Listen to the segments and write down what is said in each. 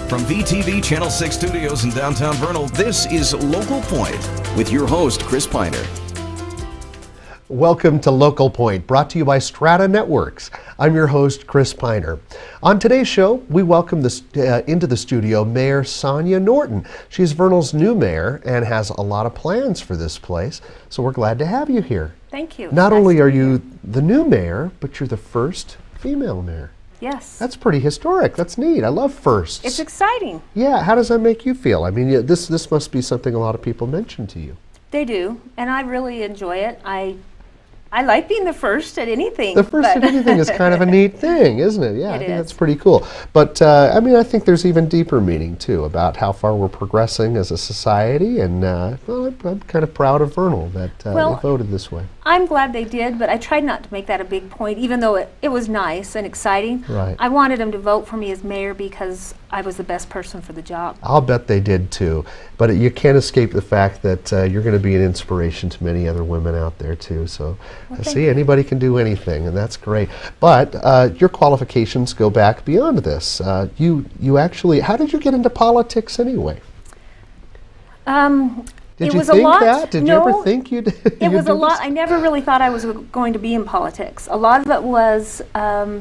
From VTV Channel 6 Studios in downtown Vernal, this is Local Point with your host, Chris Piner. Welcome to Local Point, brought to you by Strata Networks. I'm your host, Chris Piner. On today's show, we welcome into the studio Mayor Sonja Norton. She's Vernal's new mayor and has a lot of plans for this place, so we're glad to have you here. Thank you. Not only are you the new mayor, but you're the first female mayor. Yes. That's pretty historic. That's neat. I love firsts. It's exciting. Yeah. How does that make you feel? I mean, this must be something a lot of people mention to you. They do, and I really enjoy it. I like being the first at anything. The first at anything is kind of a neat thing, isn't it? Yeah, I think that's pretty cool. But I mean, I think there's even deeper meaning too about how far we're progressing as a society, and well, I'm kind of proud of Vernal that they voted this way. I'm glad they did, but I tried not to make that a big point, even though it was nice and exciting. Right. I wanted them to vote for me as mayor because I was the best person for the job. I'll bet they did too. But you can't escape the fact that you're going to be an inspiration to many other women out there too. So see, anybody can do anything, and that's great. But your qualifications go back beyond this. You actually, how did you get into politics anyway? Did you think that? Did you ever think you'd It was a lot. I never really thought I was going to be in politics. A lot of it was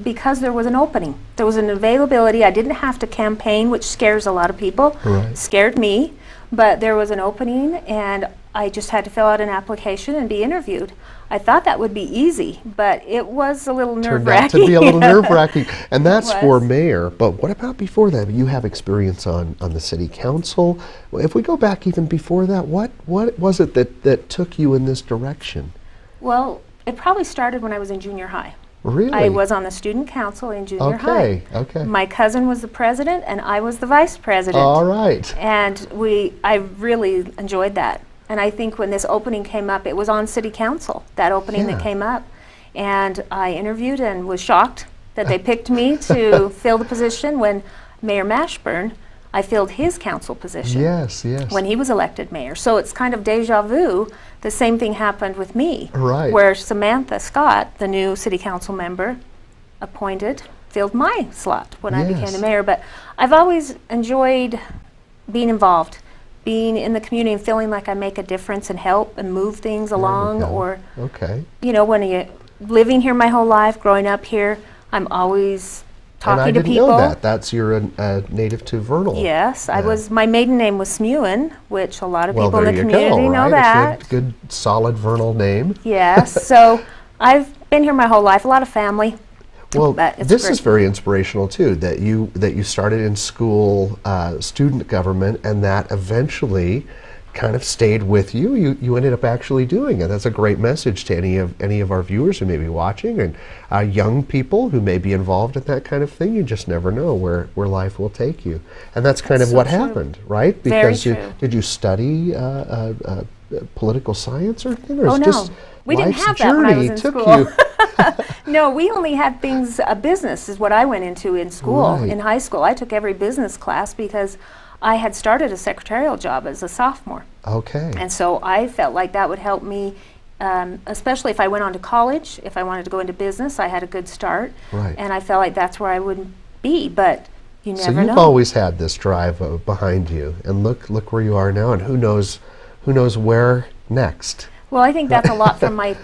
because there was an opening. There was an availability. I didn't have to campaign, which scares a lot of people. Right. Scared me. But there was an opening, and I just had to fill out an application and be interviewed. I thought that would be easy, but it was a little nerve-wracking. Turned out to be a little nerve-wracking. And that's for mayor. But what about before that? You have experience on the city council. If we go back even before that, what was it that took you in this direction? Well, it probably started when I was in junior high. Really? I was on the student council in junior high. Okay. My cousin was the president, and I was the vice president. All right. And I really enjoyed that. And I think when this opening came up, it was on city council, that opening that came up. And I interviewed and was shocked that they picked me to fill the position when Mayor Mashburn, I filled his council position. Yes. When he was elected mayor. So it's kind of deja vu. The same thing happened with me. Right. Where Samantha Scott, the new city council member, appointed, filled my slot when I became the mayor. But I've always enjoyed being involved, being in the community and feeling like I make a difference and help and move things along. Or, you know, when you living here my whole life, growing up here, I'm always talking to people. And I didn't know that. That's you're a native to Vernal. Yes, I was. My maiden name was Smewen, which a lot of people in the there community you go, know that. A good, solid Vernal name. Yes. So I've been here my whole life. A lot of family. Well, this is very inspirational too. That you started in school, student government, and that eventually kind of stayed with you. You ended up actually doing it. That's a great message to any of our viewers who may be watching, and young people who may be involved in that kind of thing. You just never know where life will take you, and that's kind of what happened, right? Because did you study political science or anything? Or no. We didn't have that when I was in school. No, we only had things, business is what I went into in school, in high school. I took every business class because I had started a secretarial job as a sophomore. Okay. And so I felt like that would help me, especially if I went on to college. If I wanted to go into business, I had a good start. Right. And I felt like that's where I would be, but you never know. So you've always had this drive behind you, and look where you are now, and who knows where next. Well, I think that's a lot from my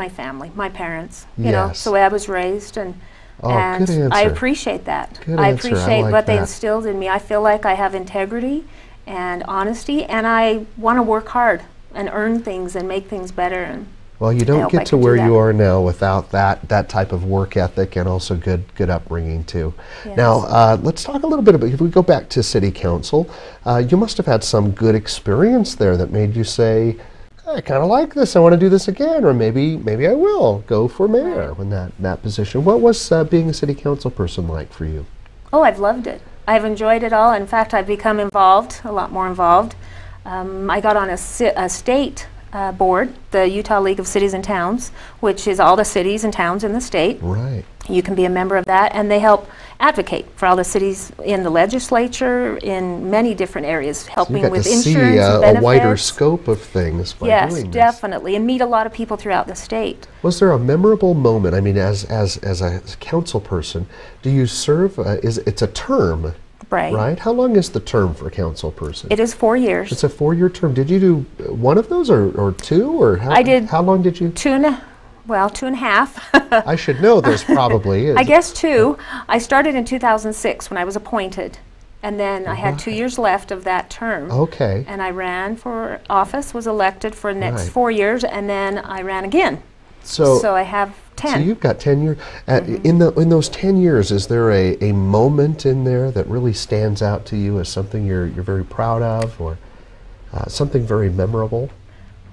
family, my parents. You know, it's the way I was raised, and good answer. I appreciate that. Good I answer. appreciate like what that. they instilled in me. I feel like I have integrity and honesty, and I want to work hard and earn things and make things better. And well, you don't get to where you are now without that type of work ethic and also good upbringing too. Yes. Now, let's talk a little bit about, if we go back to city council, you must have had some good experience there that made you say, I kind of like this, I want to do this again, or maybe I will go for mayor in that position. What was being a city council person like for you? Oh, I've loved it. I've enjoyed it all. In fact, I've become involved, a lot more involved. I got on a state board, the Utah League of Cities and Towns, which is all the cities and towns in the state. Right. You can be a member of that, and they help advocate for all the cities in the legislature in many different areas, helping with insurance and benefits. You get to see a wider scope of things by doing this. Yes, definitely, and meet a lot of people throughout the state. Was there a memorable moment? I mean, as a council person, do you serve? It's a term. Right. Right? How long is the term for a council person? It is 4 years. It's a 4-year term. Did you do one of those or two? Or how, I did. How long did you? 2.5. I should know this probably. I guess 2. I started in 2006 when I was appointed. And then I had 2 years left of that term. Okay. And I ran for office, was elected for the next Right. 4 years, and then I ran again. So I have 10. So you've got 10 years. In those 10 years, is there a moment in there that really stands out to you as something you're very proud of, or something very memorable?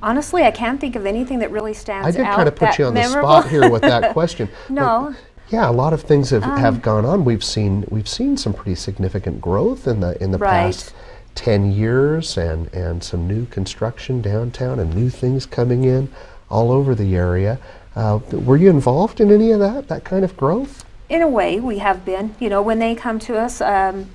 Honestly, I can't think of anything that really stands out. I did kind of put you on the spot here with that question. No. Yeah, a lot of things have gone on. We've seen some pretty significant growth in the Right. past 10 years, and some new construction downtown and new things coming in all over the area. Were you involved in any of that kind of growth? In a way, we have been. You know, when they come to us,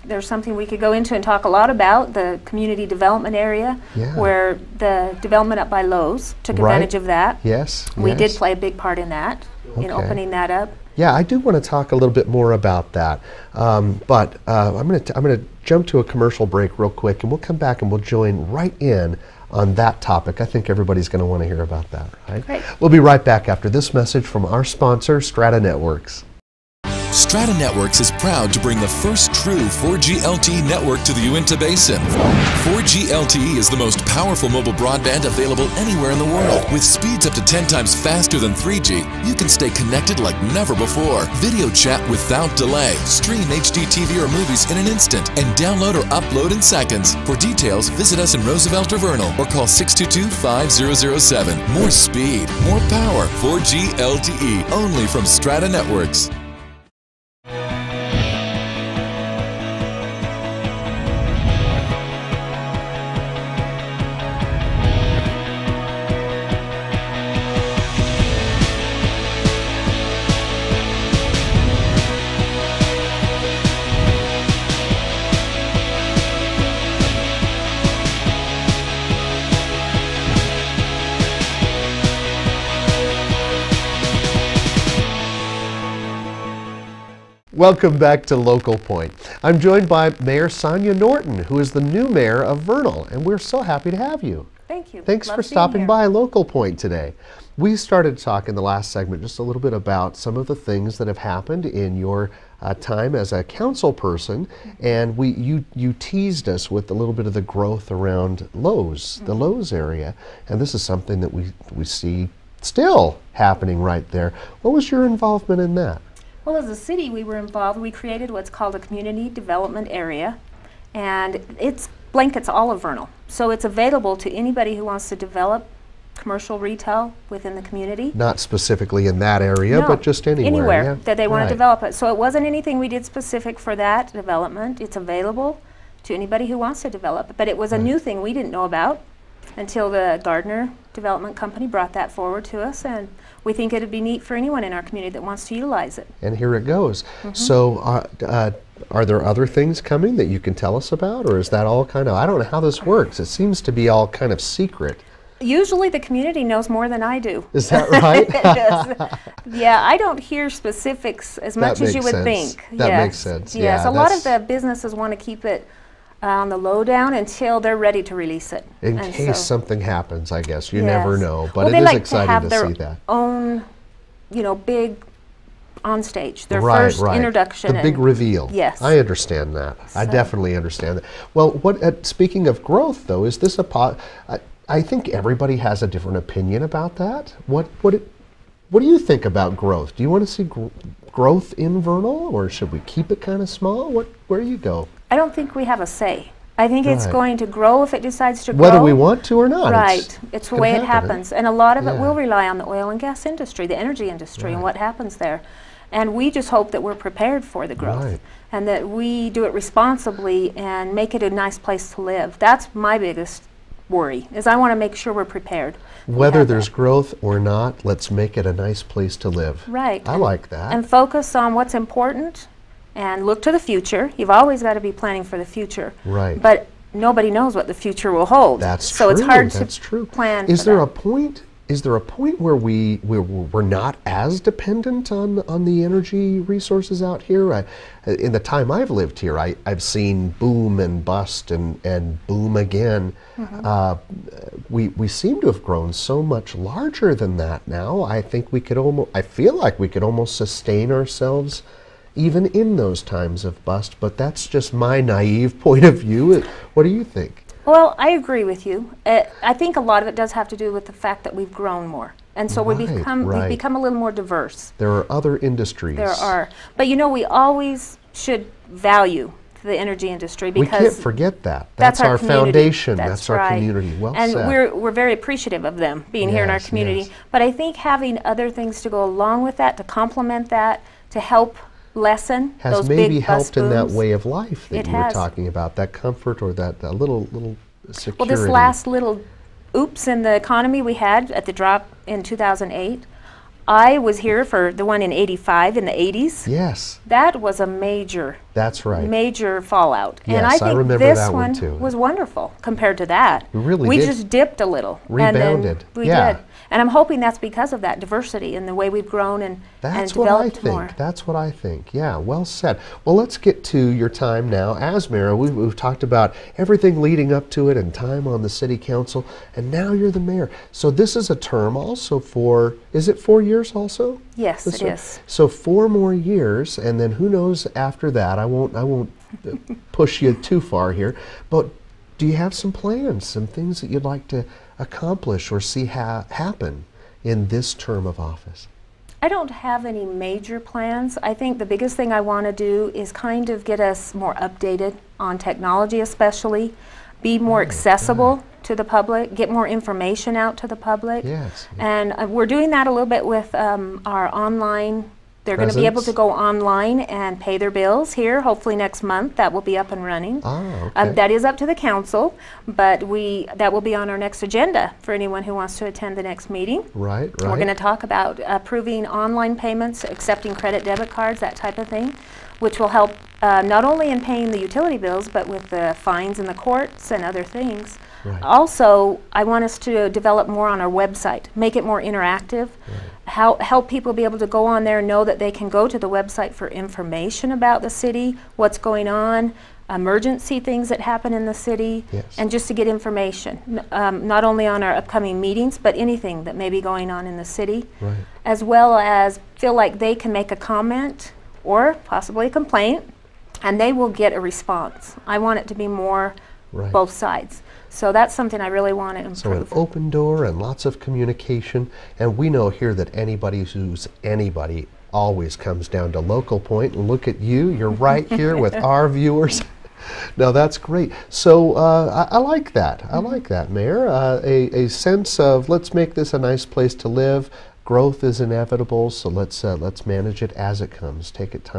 there's something we could go into and talk a lot about, the community development area, Yeah. where the development up by Lowe's took advantage of that. Yes. We did yes. play a big part in that, in Okay. opening that up. Yeah, I do want to talk a little bit more about that, but I'm going to jump to a commercial break real quick, and we'll come back and we'll join right in on that topic. I think everybody's going to want to hear about that, right? Great. We'll be right back after this message from our sponsor, Strata Networks. Strata Networks is proud to bring the first true 4G LTE network to the Uinta Basin. 4G LTE is the most powerful mobile broadband available anywhere in the world. With speeds up to 10 times faster than 3G, you can stay connected like never before. Video chat without delay, stream HD TV or movies in an instant, and download or upload in seconds. For details, visit us in Roosevelt or Vernal or call 622-5007. More speed, more power. 4G LTE, only from Strata Networks. Welcome back to Local Point. I'm joined by Mayor Sonja Norton, who is the new mayor of Vernal, and we're so happy to have you. Thank you. Thanks Love for being stopping here. by Local Point today. We started to talk in the last segment just a little bit about some of the things that have happened in your time as a council person, and you teased us with a little bit of the growth around Lowe's, the Lowe's area, and this is something that we see still happening right there. What was your involvement in that? Well, as a city, we were involved. We created what's called a community development area, and it blankets all of Vernal. So it's available to anybody who wants to develop commercial retail within the community. Not specifically in that area, No, but just anywhere. Yeah. that they want Right. to develop it. So it wasn't anything we did specific for that development. It's available to anybody who wants to develop it. But it was a new thing we didn't know about until the Gardner Development Company brought that forward to us, and we think it'd be neat for anyone in our community that wants to utilize it. And here it goes. So are there other things coming that you can tell us about, or is that all kind of, I don't know how this works. It seems to be all kind of secret. Usually the community knows more than I do. Is that right? Yeah, I don't hear specifics as much as you makes would sense. think. That Yes. makes sense. Yes, Yeah, a lot of that's- the businesses want to keep it on the lowdown until they're ready to release it. In And case so- something happens, I guess. You Yes. never know. But well, it they is like exciting to have to their see that. own, big on stage, their Right, first right. introduction. The big and- reveal. Yes. I understand that. I So- definitely understand that. Well, speaking of growth, though, is this I think everybody has a different opinion about that. What do you think about growth? Do you want to see growth in Vernal, or should we keep it kind of small? Where do you go? I don't think we have a say. I think it's Right. going to grow if it decides to grow. Whether we want to or not. Right. It's the gonna way it happen. happens. And a lot of it Yeah. will rely on the oil and gas industry, the energy industry, and Right. what happens there. And we just hope that we're prepared for the growth. Right. And that we do it responsibly and make it a nice place to live. That's my biggest worry, is I want to make sure we're prepared. We Whether have there's that. growth or not, let's make it a nice place to live. Right. I like that. And focus on what's important and look to the future. You've always got to be planning for the future. Right. But nobody knows what the future will hold. That's so true. it's hard That's to true. plan Is for there that. a point is there a point where we're not as dependent on the energy resources out here? In the time I've lived here, I've seen boom and bust and boom again. We seem to have grown so much larger than that now. I think I feel like we could almost sustain ourselves even in those times of bust, but that's just my naive point of view. What do you think? Well, I agree with you. I think a lot of it does have to do with the fact that we've grown more. And so we've become a little more diverse. There are other industries. There are. But you know, we always should value the energy industry because we can't forget that. That's our foundation. That's our community. Well said. And we're very appreciative of them being here in our community. Yes. But I think having other things to go along with that, to complement that, to help lessen those big bust booms. Has maybe helped in that way of life that you were talking about, that comfort or that little security. Well, this last little oops in the economy we had at the drop in 2008, I was here for the one in 85 in the 80s. Yes. That was a major major fallout. Yes, and I think this one too. Was wonderful compared to that. We just dipped a little. Rebounded. And then we did. And I'm hoping that's because of that diversity and the way we've grown and developed more. That's what I think. Yeah, well said. Well, let's get to your time now as mayor. We've talked about everything leading up to it and time on the city council, and now you're the mayor. So this is a term also for, is it 4 years also? Yes, it is. So 4 more years, and then who knows after that. I won't push you too far here, but do you have some plans, some things that you'd like to accomplish or see happen in this term of office? I don't have any major plans. I think the biggest thing I want to do is kind of get us more updated on technology, especially, be more accessible to the public, get more information out to the public. Yes. And we're doing that a little bit with our online. They're going to be able to go online and pay their bills here. Hopefully next month that will be up and running. That is up to the council, but that will be on our next agenda for anyone who wants to attend the next meeting. Right. We're going to talk about approving online payments, accepting credit, debit cards, that type of thing, which will help not only in paying the utility bills, but with the fines in the courts and other things. Right. Also, I want us to develop more on our website, make it more interactive, help people be able to go on there and know that they can go to the website for information about the city, what's going on, emergency things that happen in the city, and just to get information, not only on our upcoming meetings, but anything that may be going on in the city, as well as feel like they can make a comment or possibly a complaint, and they will get a response. I want it to be more both sides. So that's something I really want to improve. So an open door and lots of communication, and we know here that anybody who's anybody always comes down to Local Point. And look at you, you're right here with our viewers. No, that's great. So I like that. I like that, Mayor. A sense of let's make this a nice place to live. Growth is inevitable, so let's manage it as it comes. Take it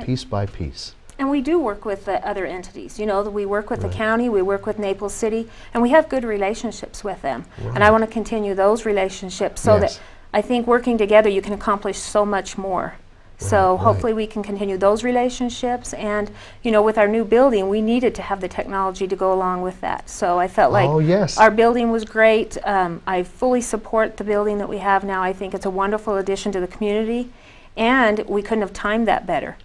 piece by piece. And we do work with other entities. You know, we work with the county, we work with Naples City, and we have good relationships with them. And I want to continue those relationships so that I think working together you can accomplish so much more. So hopefully we can continue those relationships. And, you know, with our new building, we needed to have the technology to go along with that. So I felt like our building was great. I fully support the building that we have now. I think it's a wonderful addition to the community. And we couldn't have timed that better.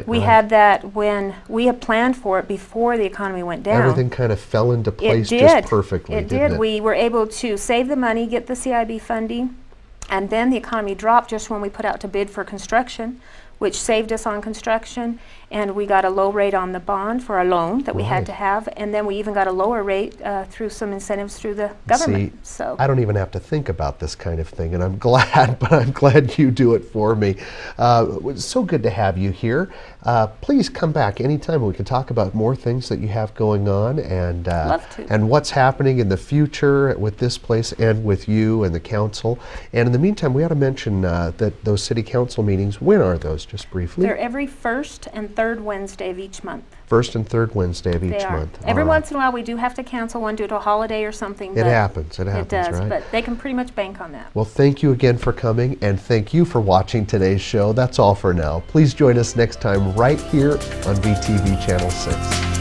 We had that when we had planned for it before the economy went down. Everything kind of fell into place just perfectly. It did. We were able to save the money, get the CIB funding, and then the economy dropped just when we put out to bid for construction, which saved us on construction, and we got a low rate on the bond for a loan that we had to have, and then we even got a lower rate through some incentives through the government. See, so I don't even have to think about this kind of thing, and I'm glad, but I'm glad you do it for me. It's so good to have you here. Please come back anytime. We can talk about more things that you have going on and what's happening in the future with this place and with you and the council. And in the meantime, we ought to mention that those city council meetings, when are those, just briefly? They're every first and third Wednesday of each month. First and third Wednesday of each month. Every once in a while we do have to cancel one due to a holiday or something. It happens. It does, right? But they can pretty much bank on that. Well, thank you again for coming, and thank you for watching today's show. That's all for now. Please join us next time right here on VTV Channel 6.